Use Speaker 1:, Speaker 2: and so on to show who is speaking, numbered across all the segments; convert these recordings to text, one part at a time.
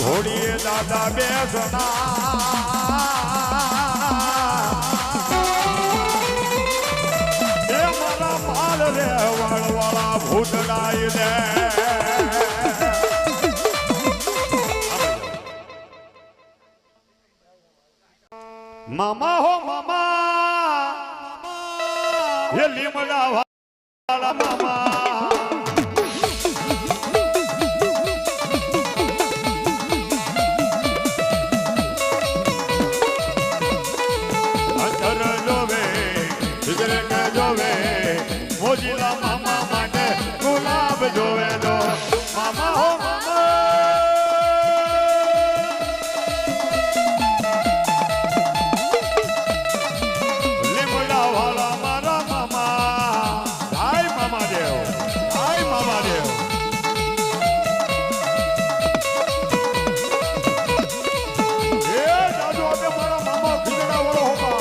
Speaker 1: ઘોડીએ દાદા બેસના એ મારા માલ રે વળવાળા ભૂતડાઈ દે મામા હો મામા એ લીમડા વાળા મામા મોજીલા મામા માટે ગુલાબ જોવે દો મામા હો મામા લીમડા વાળા મારા મામા હાય મામા દેવ હાય મામા દેવ એ દાદુ આપે મારા મામા ખીજડા વાળો હોપા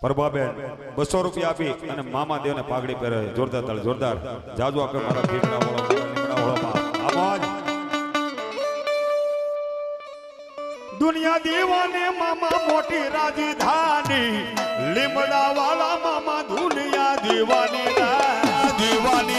Speaker 1: પરબાબેન 200 રૂપિયા આપી અને મામા દેવને પાઘડી પહેરે જોરદાર તળ જોરદાર જાજુ આપે મારા ભીમના વાળો લીમડા વાળો આવાજ દુનિયા દીવાને મામા મોટી રાજધાની લીમડા વાળા મામા દુનિયા દીવાની દીવાની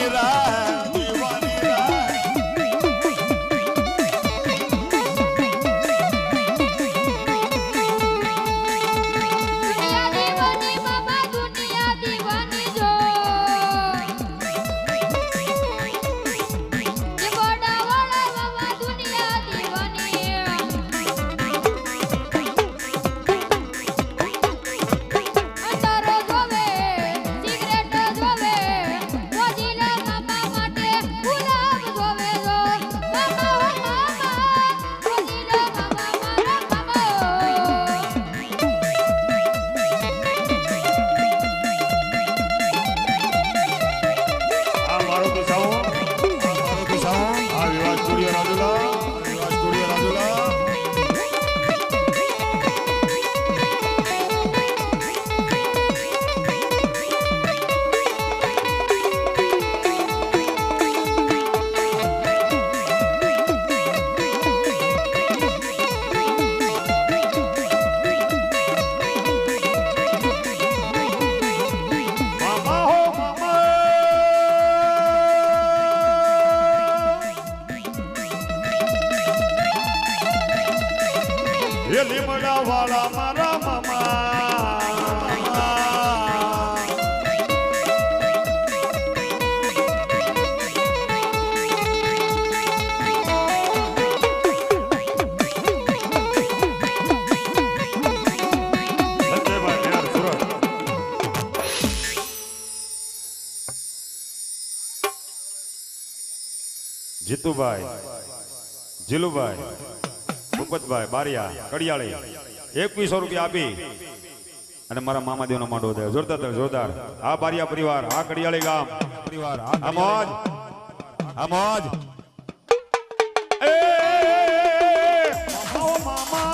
Speaker 1: લીમડા વાળા મારા મામા જીતુભાઈ જીલુભાઈ ભૂપતભાઈ બારિયા કડિયાળી 2100 રૂપિયા આપી અને મારા મામાદેવનો માંડવો દે જોરદાર જોરદાર આ બારિયા પરિવાર આ કડિયાળી ગામ પરિવાર આ મોજ એ મામા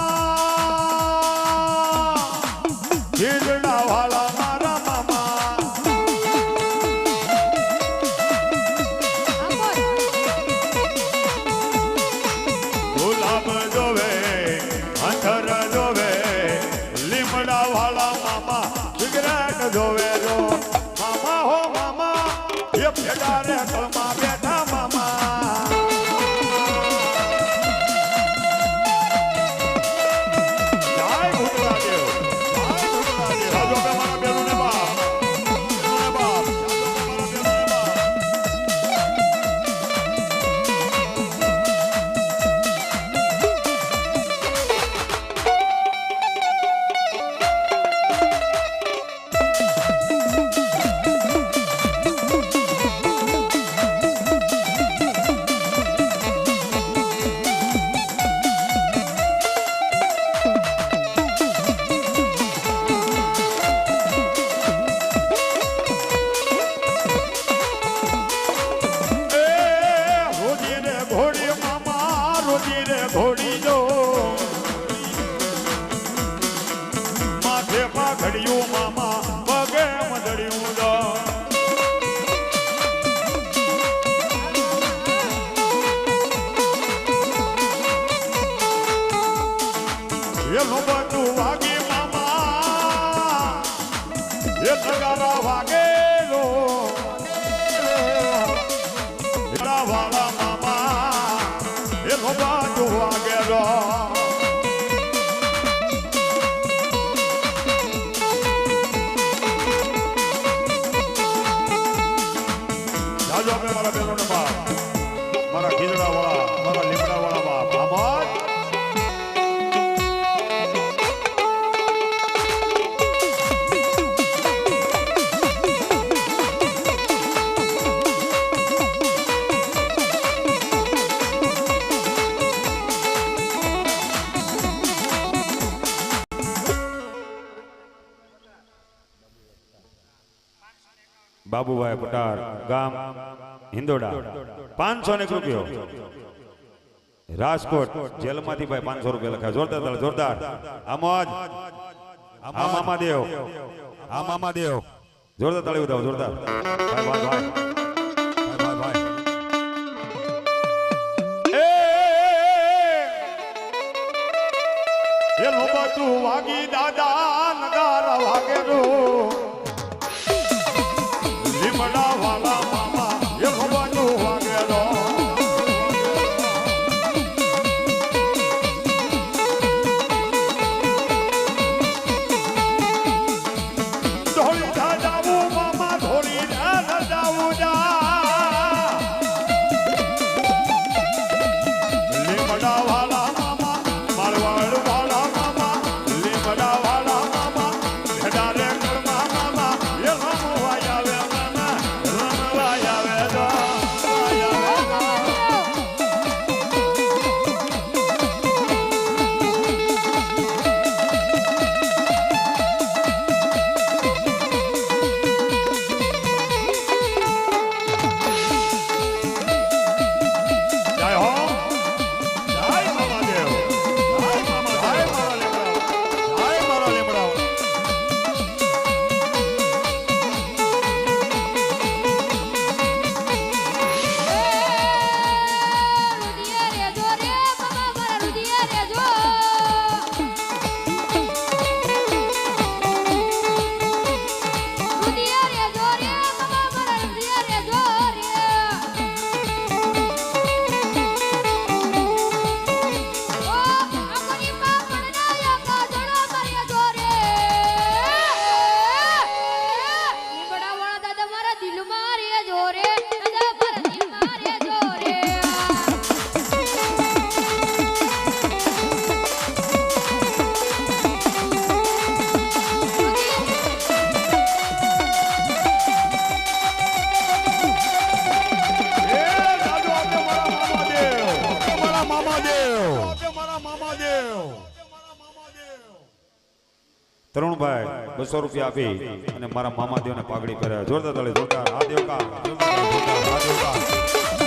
Speaker 1: જીજડા વાળા મારા મામા ગુલાબ જોવે અંધર જોવે લીમડા વાળા મામા સિગરેટ જોવે જો મામા હો મામા એ ભેડા રે કળમાં બેઠા મામા થોડી જો માથે પાઘડિયું મામા પગે મધડિયું જો એનો બધું વાગે મામા એ નગારા વાગે લો વાળા મામા એનો બધું વાગે લો જાજો આપણે મારા બેનોને બાપ મારા ખીજડા વાળા મારા લીમડા વાળા બાપ આભાર બાબુભાઈ પટાર ગામ હિંદોડા 500 રૂપિયો રાજકોટ જેલમાંથી ભાઈ 500 રૂપિયા લખાય જોરદાર જોરદાર આમોજ આ મામાદેવ જોરદાર તાળી ઉડાવો જોરદાર ભાઈ ભાઈ ભાઈ એ લોબા તું વાગી દાદા નગારા વાગે રો લીમડા વાલા મામા એ ભગવાનનું વાગેલો ધોળી જા જાવું મામા ધોળી જા જાવું જા લીમડા વાલા મામા મારવાડ વાલા મામા લીમડા વાલા મામા ભેડારે કરમાં મામા એ રમવાયા તરુણભાઈ 200 રૂપિયા આપી અને મારા મામાદેવને પાઘડી પહેરાવ્યા જોરદાર તાળી જોરદાર આ દેવકા જોરદાર આ દેવકા